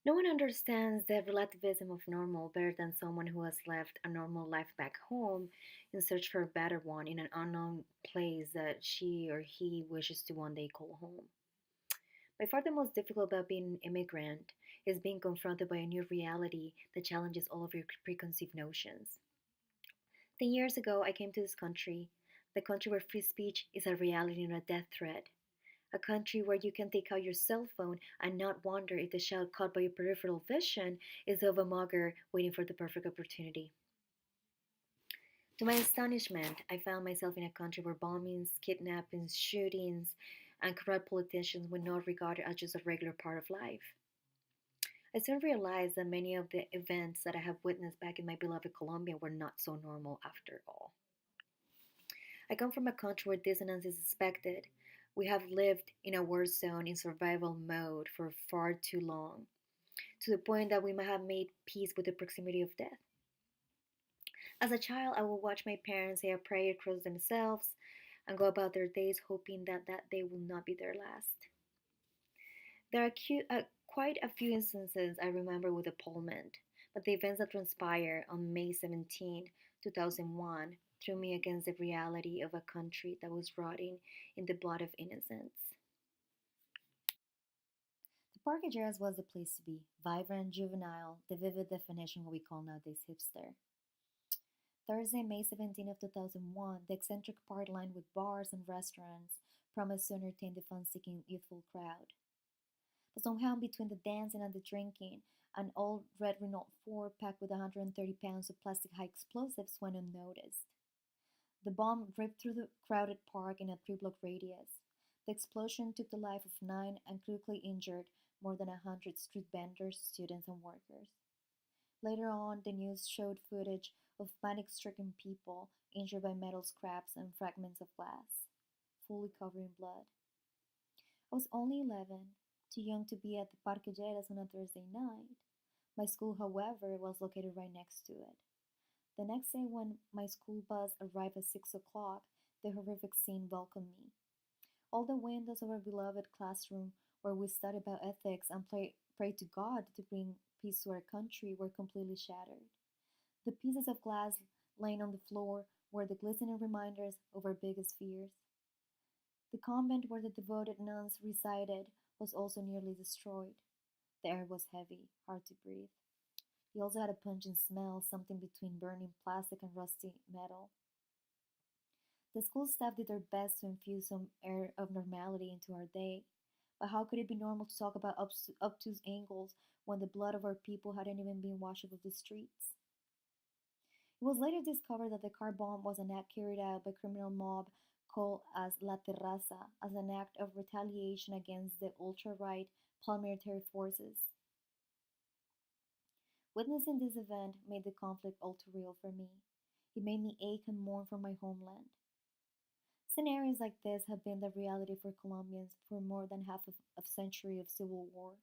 No one understands the relativism of normal better than someone who has left a normal life back home in search for a better one in an unknown place that she or he wishes to one day call home. By far the most difficult about being an immigrant is being confronted by a new reality that challenges all of your preconceived notions. 10 years ago, I came to this country, the country where free speech is a reality and a death threat. A country where you can take out your cell phone and not wonder if the shell caught by your peripheral vision is of a mugger waiting for the perfect opportunity. To my astonishment, I found myself in a country where bombings, kidnappings, shootings, and corrupt politicians were not regarded as just a regular part of life. I soon realized that many of the events that I have witnessed back in my beloved Colombia were not so normal after all. I come from a country where dissonance is expected. We have lived in a war zone in survival mode for far too long, to the point that we might have made peace with the proximity of death. As a child, I would watch my parents say a prayer across themselves and go about their days hoping that that day will not be their last. There are quite a few instances I remember with appallment, but the events that transpired on May 17, 2001, threw me against the reality of a country that was rotting in the blood of innocence. The Parque Ageras was the place to be, vibrant, juvenile, the vivid definition of what we call nowadays hipster. Thursday, May 17 of 2001, the eccentric park lined with bars and restaurants promised to entertain the fun-seeking youthful crowd. But somehow, between the dancing and the drinking, an old red Renault 4 packed with 130 pounds of plastic high explosives went unnoticed. The bomb ripped through the crowded park in a 3 block radius. The explosion took the life of 9 and critically injured more than 100 street vendors, students, and workers. Later on, the news showed footage of panic stricken people injured by metal scraps and fragments of glass, fully covered in blood. I was only 11, too young to be at the Parque Lleras on a Thursday night. My school, however, was located right next to it. The next day, when my school bus arrived at 6 o'clock, the horrific scene welcomed me. All the windows of our beloved classroom, where we studied about ethics and prayed to God to bring peace to our country, were completely shattered. The pieces of glass laying on the floor were the glistening reminders of our biggest fears. The convent where the devoted nuns resided was also nearly destroyed. The air was heavy, hard to breathe. It also had a pungent smell, something between burning plastic and rusty metal. The school staff did their best to infuse some air of normality into our day. But how could it be normal to talk about obtuse angles when the blood of our people hadn't even been washed off of the streets? It was later discovered that the car bomb was an act carried out by a criminal mob called as La Terraza as an act of retaliation against the ultra-right paramilitary forces. Witnessing this event made the conflict all too real for me. It made me ache and mourn for my homeland. Scenarios like this have been the reality for Colombians for more than half of a century of civil war.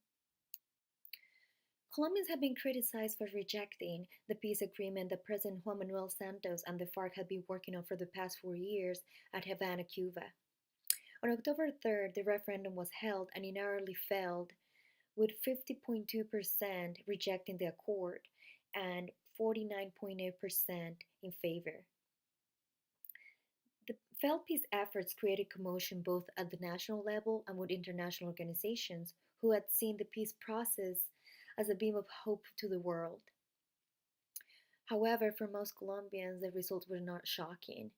Colombians have been criticized for rejecting the peace agreement that President Juan Manuel Santos and the FARC had been working on for the past 4 years at Havana, Cuba. On October 3rd, the referendum was held and it narrowly failed, with 50.2% rejecting the accord and 49.8% in favor. The failed peace efforts created commotion both at the national level and with international organizations who had seen the peace process as a beam of hope to the world. However, for most Colombians, the results were not shocking.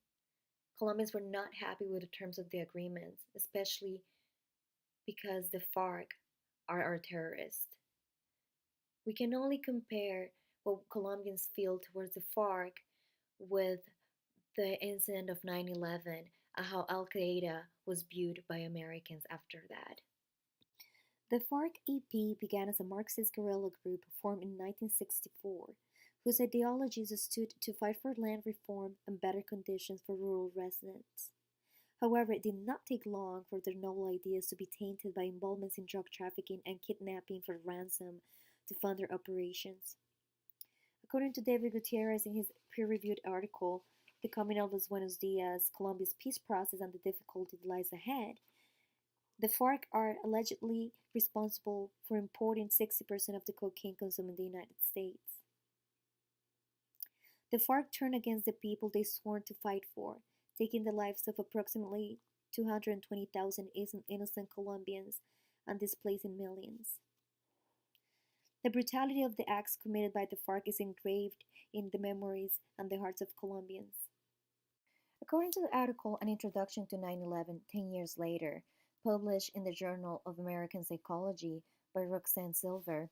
Colombians were not happy with the terms of the agreements, especially because the FARC are our terrorists. We can only compare what Colombians feel towards the FARC with the incident of 9/11 and how Al Qaeda was viewed by Americans after that. The FARC-EP began as a Marxist guerrilla group formed in 1964, whose ideologies stood to fight for land reform and better conditions for rural residents. However, it did not take long for their novel ideas to be tainted by involvements in drug trafficking and kidnapping for ransom to fund their operations. According to David Gutierrez in his peer-reviewed article, The Coming of los Buenos Dias, Colombia's Peace Process and the Difficulty That Lies Ahead, The FARC are allegedly responsible for importing 60% of the cocaine consumed in the United States. The FARC turned against the people they sworn to fight for, taking the lives of approximately 220,000 innocent Colombians and displacing millions. The brutality of the acts committed by the FARC is engraved in the memories and the hearts of Colombians. According to the article An Introduction to 9/11, 10 years later, published in the Journal of American Psychology by Roxanne Silver,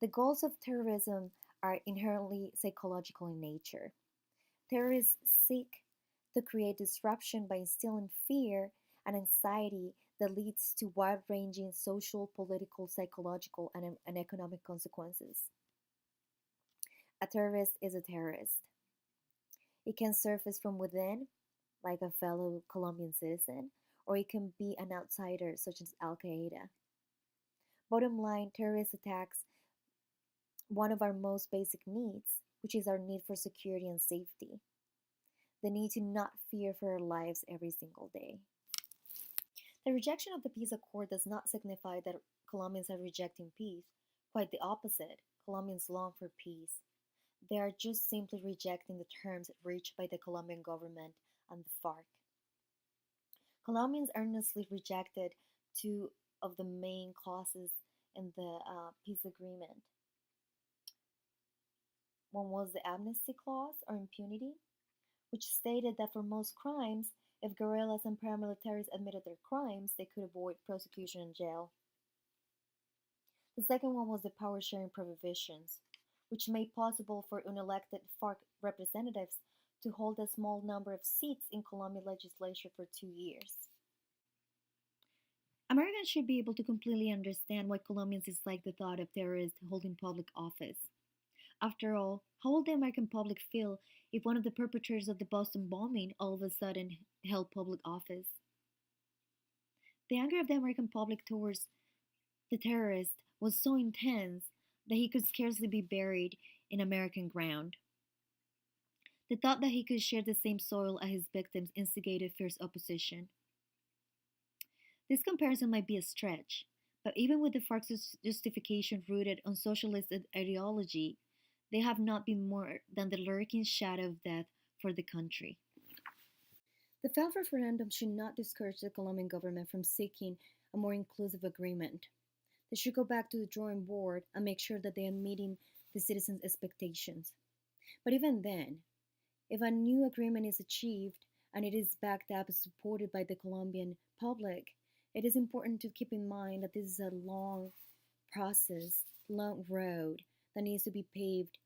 the goals of terrorism are inherently psychological in nature. Terrorists seek to create disruption by instilling fear and anxiety that leads to wide ranging social, political, psychological, and economic consequences. A terrorist is a terrorist. It can surface from within, like a fellow Colombian citizen, or it can be an outsider, such as Al Qaeda. Bottom line, terrorist attacks one of our most basic needs, which is our need for security and safety. The need to not fear for our lives every single day. The rejection of the peace accord does not signify that Colombians are rejecting peace. Quite the opposite. Colombians long for peace. They are just simply rejecting the terms reached by the Colombian government and the FARC. Colombians earnestly rejected two of the main clauses in the peace agreement. One was the amnesty clause or impunity, which stated that for most crimes, if guerrillas and paramilitaries admitted their crimes, they could avoid prosecution and jail. The second one was the power sharing provisions, which made possible for unelected FARC representatives to hold a small number of seats in Colombian legislature for 2 years. Americans should be able to completely understand why Colombians dislike the thought of terrorists holding public office. After all, how will the American public feel if one of the perpetrators of the Boston bombing all of a sudden held public office? The anger of the American public towards the terrorist was so intense that he could scarcely be buried in American ground. The thought that he could share the same soil as his victims instigated fierce opposition. This comparison might be a stretch, but even with the FARC's justification rooted on socialist ideology, they have not been more than the lurking shadow of death for the country. The failed referendum should not discourage the Colombian government from seeking a more inclusive agreement. They should go back to the drawing board and make sure that they are meeting the citizens' expectations. But even then, if a new agreement is achieved and it is backed up and supported by the Colombian public, it is important to keep in mind that this is a long process, long road that needs to be paved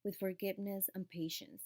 with forgiveness and patience.